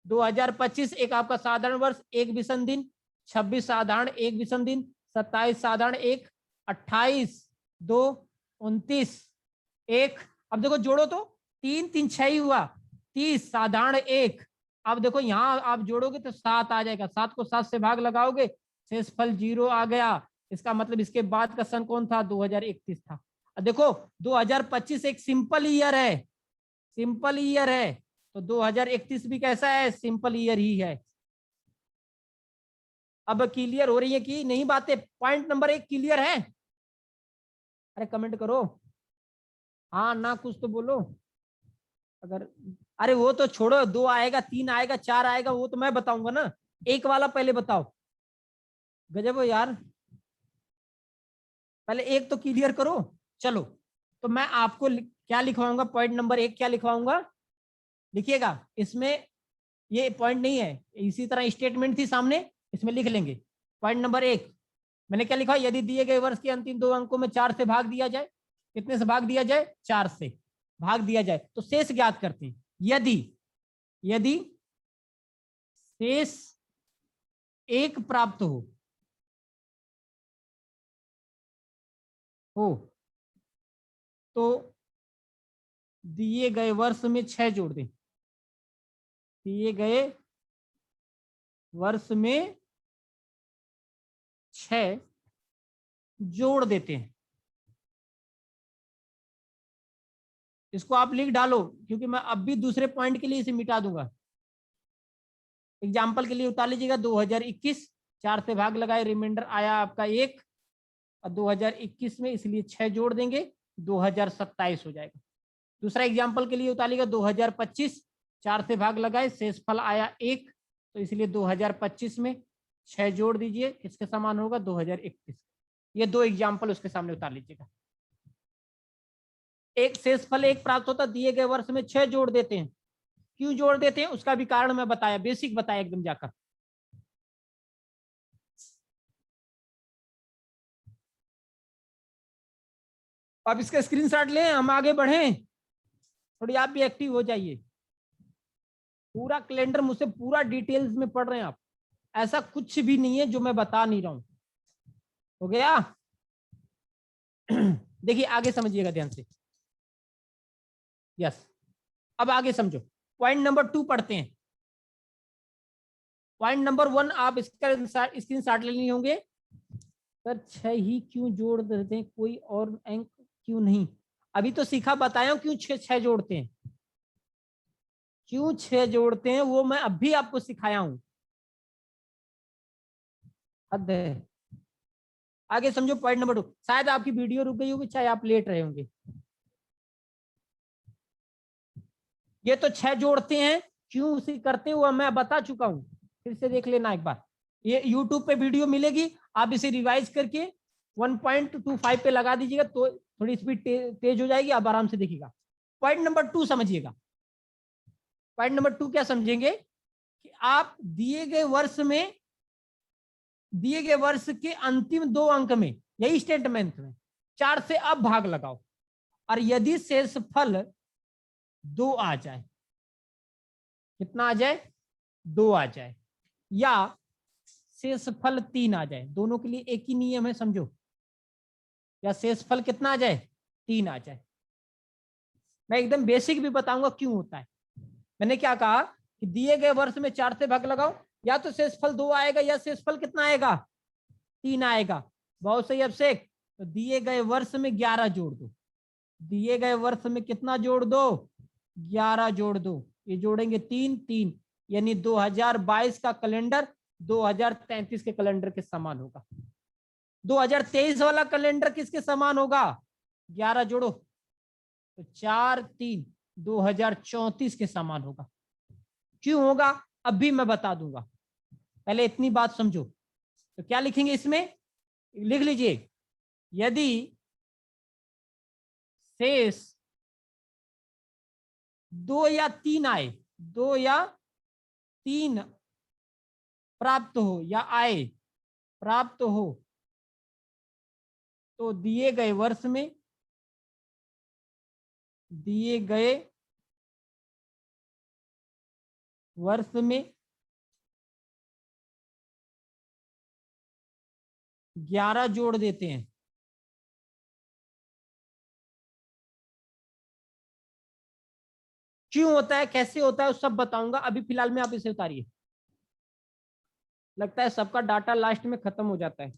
2025 एक आपका साधारण वर्ष, 1 विषम दिन, 26 साधारण 1 विषम दिन, 27 साधारण 1, 28 2 29 1। अब देखो जोड़ो तो 3 3 6 ही हुआ, 30 साधारण 1। अब देखो यहाँ आप जोड़ोगे तो 7 आ जाएगा, 7 को 7 से भाग लगाओगे, शेषफल 0 आ गया। इसका मतलब इसके बाद का सन कौन था 2031 था। अब देखो 2025 एक सिंपल ईयर है, सिंपल ईयर है, तो 2031 भी कैसा है, सिंपल ईयर ही है। अब क्लियर हो रही है कि नहीं बातें। पॉइंट नंबर 1 क्लियर है। अरे कमेंट करो, हाँ ना कुछ तो बोलो। अगर अरे वो तो छोड़ो, 2 आएगा 3 आएगा 4 आएगा वो तो मैं बताऊंगा ना, एक वाला पहले बताओ। गजब हो यार, पहले एक तो क्लियर करो। चलो तो मैं आपको क्या लिखवाऊंगा, पॉइंट नंबर 1 क्या लिखवाऊंगा, लिखिएगा। इसमें ये पॉइंट नहीं है, इसी तरह स्टेटमेंट थी सामने, इसमें लिख लेंगे। पॉइंट नंबर 1 मैंने क्या लिखा, यदि दिए गए वर्ष के अंतिम 2 अंकों में 4 से भाग दिया जाए, कितने से भाग दिया जाए, 4 से भाग दिया जाए तो शेष ज्ञात करते हैं। यदि यदि शेष 1 प्राप्त हो तो दिए गए वर्ष में 6 जोड़ दें। दिए गए वर्ष में 6 जोड़ देते हैं। इसको आप लिख डालो, क्योंकि मैं अब भी दूसरे पॉइंट के लिए इसे मिटा दूंगा। एग्जाम्पल के लिए उतार लीजिएगा 2021, 4 से भाग लगाए, रिमाइंडर आया आपका 1, और 2021 में इसलिए 6 जोड़ देंगे, 2027 हो जाएगा। दूसरा एग्जाम्पल के लिए उतारिएगा 2025, 4 से भाग लगाए, शेषफल आया 1, तो इसलिए 2025 में 6 जोड़ दीजिए, किसके समान होगा? 2031। ये 2 एग्जाम्पल उसके सामने उतार लीजिएगा। एक शेषफल 1 प्राप्त होता, दिए गए वर्ष में 6 जोड़ देते हैं। क्यों जोड़ देते हैं उसका भी कारण मैं बताया, बेसिक बताया एकदम जाकर। आप इसका स्क्रीनशॉट लें, हम आगे बढ़ें। थोड़ी आप भी एक्टिव हो जाइए। पूरा कैलेंडर मुझसे पूरा डिटेल्स में पढ़ रहे हैं आप, ऐसा कुछ भी नहीं है जो मैं बता नहीं रहा हूं। हो गया? देखिए आगे समझिएगा ध्यान से। यस, अब आगे समझो। पॉइंट नंबर 2 पढ़ते हैं। पॉइंट नंबर 1 आप इसका स्क्रीनशॉट लेने होंगे। सर 6 ही क्यों जोड़ देते हैं, कोई और अंक क्यों नहीं? अभी तो सीखा, बताया क्यों 6 जोड़ते हैं, क्यों 6 जोड़ते हैं वो मैं अभी आपको सिखाया हूं। हद है। आगे समझो पॉइंट नंबर 2। शायद आपकी वीडियो रुक गई होगी, चाहे आप लेट रहे होंगे। ये तो 6 जोड़ते हैं, क्यों उसे करते हैं वो मैं बता चुका हूं, फिर से देख लेना एक बार। ये YouTube पे वीडियो मिलेगी, आप इसे रिवाइज करके 1.25 पे लगा दीजिएगा तो थोड़ी स्पीड तेज हो जाएगी, आप आराम से देखिएगा। पॉइंट नंबर 2 समझिएगा। पॉइंट नंबर 2 क्या समझेंगे कि आप दिए गए वर्ष के अंतिम 2 अंक में, यही स्टेटमेंट में 4 से अब भाग लगाओ, और यदि शेषफल 2 आ जाए, कितना आ जाए? 2 आ जाए, या शेषफल 3 आ जाए, दोनों के लिए एक ही नियम है समझो। या शेषफल कितना आ जाए? 3 आ जाए। मैं एकदम बेसिक भी बताऊंगा क्यों होता है। मैंने क्या कहा कि दिए गए वर्ष में 4 से भाग लगाओ, या तो शेषफल 2 आएगा या शेषफल कितना आएगा? 3 आएगा। बहुत सही अभिषेक। तो दिए गए वर्ष में 11 जोड़ दो। दिए गए वर्ष में कितना जोड़ दो? 11 जोड़ दो। ये जोड़ेंगे 3 3, यानी 2022 का कैलेंडर 2033 के कैलेंडर के समान होगा। 2023 वाला कैलेंडर किसके समान होगा? 11 जोड़ो तो 4 3, 2034 के समान होगा। क्यों होगा अभी मैं बता दूंगा, पहले इतनी बात समझो। तो क्या लिखेंगे इसमें? लिख लीजिए, यदि शेष 2 या 3 आए, 2 या 3 प्राप्त हो या आए, प्राप्त हो, तो दिए गए वर्ष में, दिए गए वर्ष में 11 जोड़ देते हैं। क्यों होता है, कैसे होता है, सब बताऊंगा, अभी फिलहाल में आप इसे उतारिए। लगता है सबका डाटा लास्ट में खत्म हो जाता है।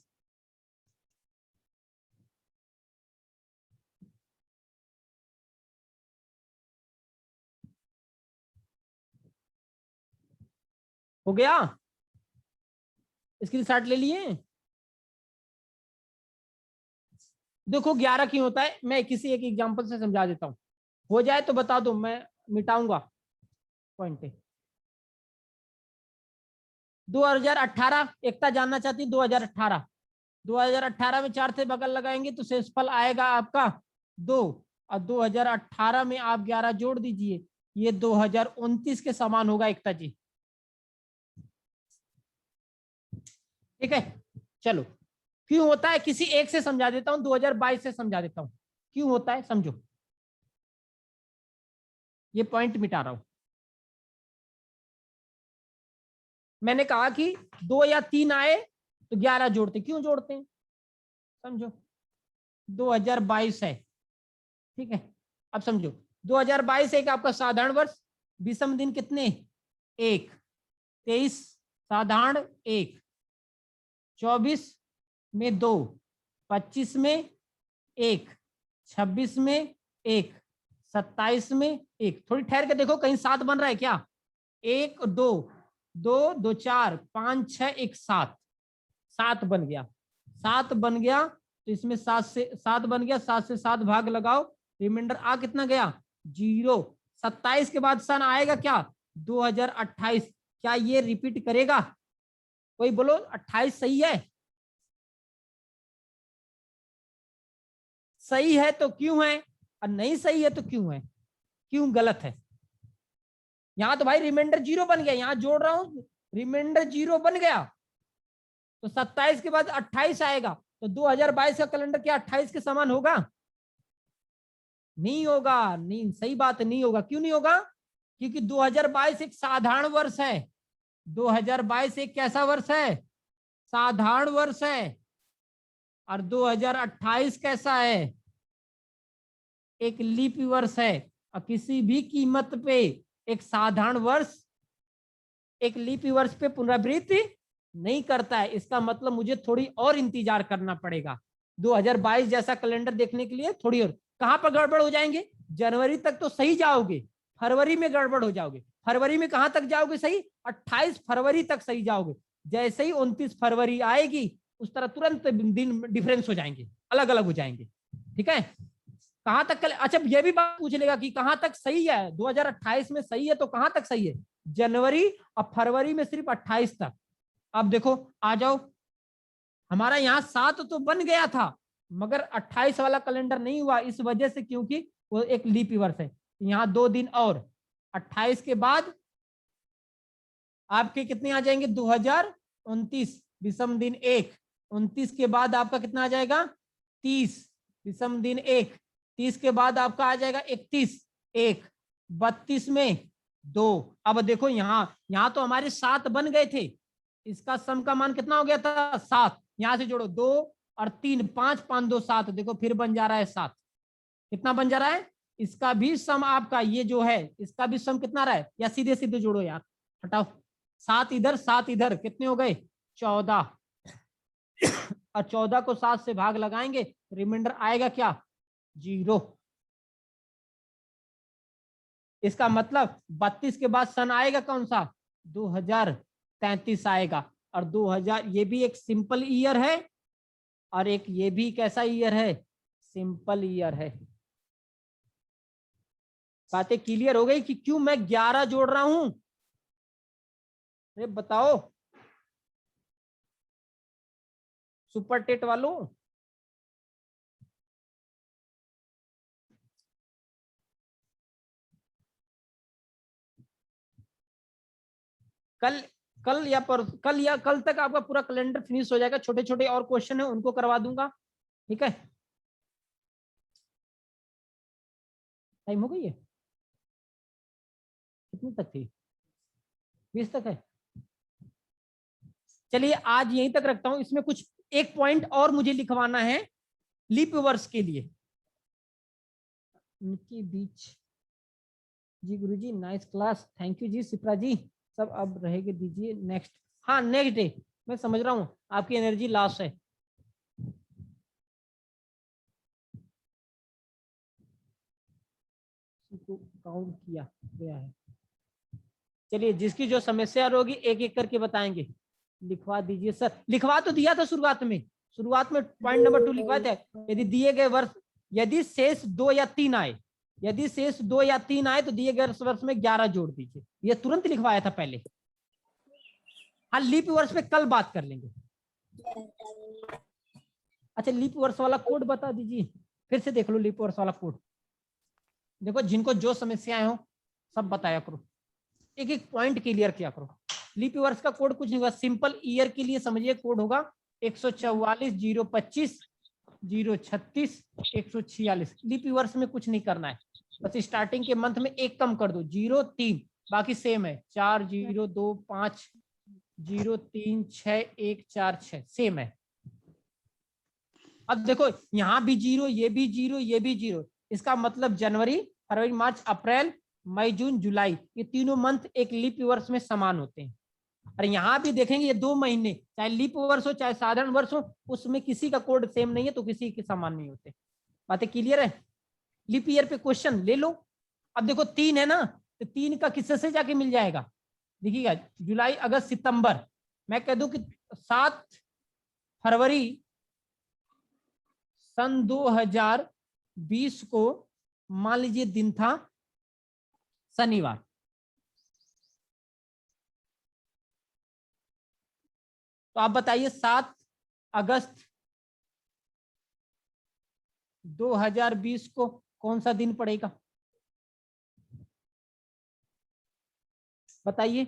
हो गया? स्क्रीनशॉट ले लिए? देखो 11 क्यों होता है, मैं किसी एक एग्जांपल से समझा देता हूं। हो जाए तो बता दो, मैं मिटाऊंगा पॉइंट पे। 2018 एकता जानना चाहती, 2018 में 4 से बगल लगाएंगे तो शेषफल आएगा आपका 2, और 2018 में आप 11 जोड़ दीजिए, ये 2029 के समान होगा एकता जी। ठीक है, चलो। क्यों होता है किसी एक से समझा देता हूं, 2022 से समझा देता हूं क्यों होता है, समझो। ये पॉइंट मिटा रहा हूं। मैंने कहा कि 2 या 3 आए तो 11 जोड़ते, क्यों जोड़ते हैं समझो। 2022 है, ठीक है। अब समझो 2022 एक आपका साधारण वर्ष, विषम दिन कितने? 1, 23 साधारण 1, 24 में 2, 25 में 1, 26 में 1, 27 में 1। थोड़ी ठहर के देखो कहीं 7 बन रहा है क्या? 1 2 2 2 4 5 6 1 7, 7 बन गया। 7 बन गया तो इसमें 7 बन गया, 7 से 7 भाग लगाओ, रिमाइंडर आ कितना गया? 0। 27 के बाद सन आएगा क्या? 2028। क्या ये रिपीट करेगा? कोई बोलो 28 सही है? सही है तो क्यों है, और नहीं सही है तो क्यों है, क्यों गलत है? यहां तो भाई रिमाइंडर 0 बन गया, यहां जोड़ रहा हूं, रिमाइंडर 0 बन गया, तो 27 के बाद 28 आएगा, तो 2022 का कैलेंडर क्या 28 के समान होगा? नहीं होगा, नहीं, सही बात नहीं होगा। क्यों नहीं होगा? क्योंकि 2022 एक साधारण वर्ष है। 2022 एक कैसा वर्ष है? साधारण वर्ष है। और 2028 कैसा है? एक लीप वर्ष है। और किसी भी कीमत पे एक साधारण वर्ष एक लीप वर्ष पे पुनरावृत्ति नहीं करता है। इसका मतलब मुझे थोड़ी और इंतजार करना पड़ेगा 2022 जैसा कैलेंडर देखने के लिए। थोड़ी और कहां पर गड़बड़ हो जाएंगे? जनवरी तक तो सही जाओगे, फरवरी में गड़बड़ हो जाओगे। फरवरी में कहां तक जाओगे सही? 28 फरवरी तक सही जाओगे। जैसे ही 29 फरवरी आएगी उस तरह तुरंत दिन डिफरेंस हो जाएंगे, अलग अलग हो जाएंगे। ठीक है, कहां तक अच्छा ये भी बात पूछ लेगा कि कहां तक सही है? 2028 में सही है तो कहां तक सही है? जनवरी और फरवरी में सिर्फ 28 तक। अब देखो आ जाओ, हमारा यहाँ 7 तो बन गया था मगर 28 वाला कैलेंडर नहीं हुआ, इस वजह से क्योंकि वो एक लीप वर्ष है। यहाँ 2 दिन और, 28 के बाद आपके कितने आ जाएंगे? 2029 विषम दिन 1। 29 के बाद आपका कितना आ जाएगा? 30 विषम दिन 1। 30 के बाद आपका आ जाएगा 31 1। 32 में 2। अब देखो यहाँ तो हमारे 7 बन गए थे, इसका सम का मान कितना हो गया था? 7। यहां से जोड़ो 2 और 3, 5 5 2 7, देखो फिर बन जा रहा है 7। कितना बन जा रहा है? इसका भी सम आपका ये जो है इसका भी सम कितना रहा है? या सीधे सीधे जोड़ो यार, हटाओ, 7 इधर 7 इधर, कितने हो गए? 14। और 14 को 7 से भाग लगाएंगे, रिमाइंडर आएगा क्या? 0। इसका मतलब 32 के बाद सन आएगा कौन सा? 2033 आएगा। और 2000 ये भी एक सिंपल ईयर है, और एक ये भी कैसा ईयर है? सिंपल ईयर है। बातें क्लियर हो गई कि क्यों मैं 11 जोड़ रहा हूं? अरे बताओ सुपर टेट वालों। कल कल या कल तक आपका पूरा कैलेंडर फिनिश हो जाएगा। छोटे छोटे और क्वेश्चन है उनको करवा दूंगा। ठीक है, टाइम हो गई है, कितने तक थी? 20 तक है। चलिए आज यहीं तक रखता हूं। इसमें कुछ एक पॉइंट और मुझे लिखवाना है लीप वर्ष के लिए। उनके बीच जी गुरुजी नाइस क्लास, थैंक यू जी सिप्रा जी। सब अब रहेगी दीजिए नेक्स्ट। हाँ नेक्स्ट डे, मैं समझ रहा हूँ आपकी एनर्जी लॉस है। काउंट किया गया है। चलिए जिसकी जो समस्या होगी एक एक करके बताएंगे। लिखवा दीजिए सर। लिखवा तो दिया था शुरुआत में, पॉइंट नंबर 2 लिखवाए थे। यदि दिए गए वर्ष, यदि शेष 2 या 3 आए, यदि शेष 2 या 3 आए तो दिए गए वर्ष में 11 जोड़ दीजिए। ये तुरंत लिखवाया था पहले। हाँ लीप वर्ष पे कल बात कर लेंगे। अच्छा लीप वर्ष वाला कोड बता दीजिए, फिर से देख लो लीप वर्ष वाला कोड। देखो जिनको जो समस्याएं हो सब बताया करो, एक एक पॉइंट क्लियर किया करो। लीप वर्ष का कोड कुछ नहीं होगा, सिंपल ईयर के लिए समझिए कोड होगा 144 025 036 146। लीप वर्ष में कुछ नहीं करना है, बस स्टार्टिंग के मंथ में एक कम कर दो 0 3, बाकी सेम है 4 0 2 5 0 3 6 1 4 6 सेम है। अब देखो यहाँ भी 0, ये भी 0, ये भी 0, इसका मतलब जनवरी फरवरी मार्च अप्रैल मई जून जुलाई ये तीनों मंथ एक लीप वर्ष में समान होते हैं। और यहाँ भी देखेंगे ये 2 महीने चाहे लीप वर्ष हो चाहे साधारण वर्ष हो, उसमें किसी का कोड सेम नहीं है तो किसी के समान नहीं होते। बातें क्लियर है? लीप ईयर पे क्वेश्चन ले लो। अब देखो 3 है ना, तो 3 का किससे से जाके मिल जाएगा? देखिएगा जुलाई अगस्त सितंबर, मैं कह दूं कि 7 फरवरी सन 2020 को मान लीजिए दिन था शनिवार। तो आप बताइए 7 अगस्त 2020 को कौन सा दिन पड़ेगा? बताइए।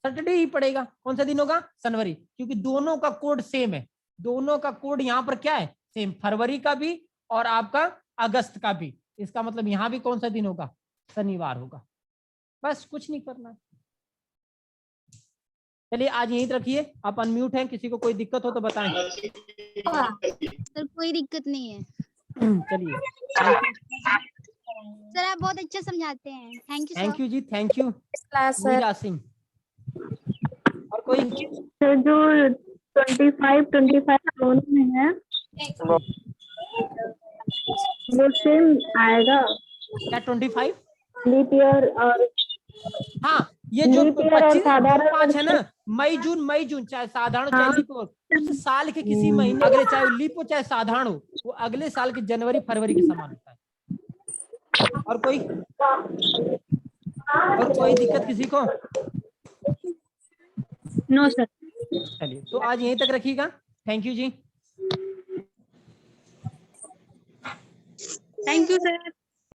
सैटरडे ही पड़ेगा। कौन सा दिन होगा? जनवरी, क्योंकि दोनों का कोड सेम है। दोनों का कोड यहाँ पर क्या है? सेम। फरवरी का भी और आपका अगस्त का भी। इसका मतलब यहाँ भी कौन सा दिन होगा? शनिवार होगा। बस कुछ नहीं करना। चलिए आज यहीं रखिए। आप अनम्यूट हैं, किसी को कोई दिक्कत हो तो बताएं। सर कोई दिक्कत नहीं है। चलिए सर आप बहुत अच्छा समझाते हैं। Thank you sir. Thank you ji, thank you. Class sir. Meera Singh. और कोई? सर जो 25 दोनों में है वो सेम आएगा। क्या 25? लीप ईयर और हाँ, ये जो लीप ईयर और 25 जो साधारण 5 है ना, मई जून, चाहे साधारण चाहे हाँ। लीप हो, उस साल के किसी महीने अगले, चाहे वो लीप हो चाहे साधारण हो, वो अगले साल के जनवरी फरवरी के समान होता है। और कोई दिक्कत किसी को? No sir. चलिए तो आज यहीं तक रखिएगा। Thank you ji. Thank you sir.